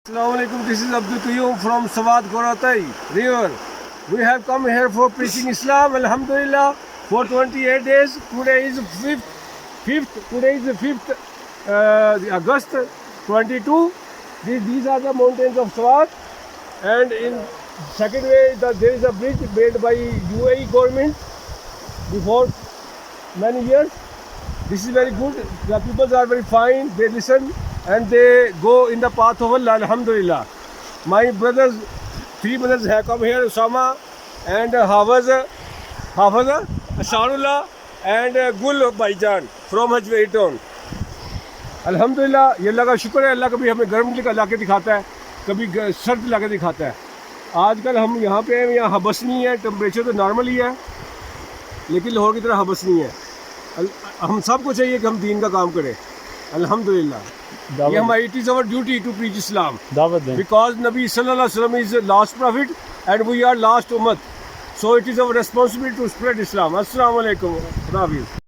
Assalamualaikum. This is Abdul Qayyum from Swat, Goratae river. We have come here for preaching Islam. Alhamdulillah, for 28 days. Today is 5th. Today is the 5th August 22. These are the mountains of Swat. And in second way, there is a bridge made by UAE government before many years. This is very good. The people are very fine. They listen and they go in the path of Allah. Alhamdulillah. My brothers, 3 brothers have come here, Usama and Hafaz, Asharullah and Gul Baijan from Hajwari town. अल्हम्दुलिल्लाह, ये अल्लाह का शुक्र है। अल्लाह कभी हमें गर्म ला के दिखाता है, कभी सर्द ला के दिखाता है। आजकल हम यहाँ पे हैं, यहाँ हबस नहीं है, टेम्परेचर तो नॉर्मल ही है, लेकिन लाहौर की तरह हबस नहीं है। हम सबको चाहिए कि हम दीन का काम करें। अल्हम्दुलिल्लाह, ये हमारी it is our duty to preach Islam, because नबी सल्लल्लाहु अलैहि वसल्लम is last prophet and we are last उम्मत, so it is our responsibility to spread Islam. अस्सलाम वालेकुम।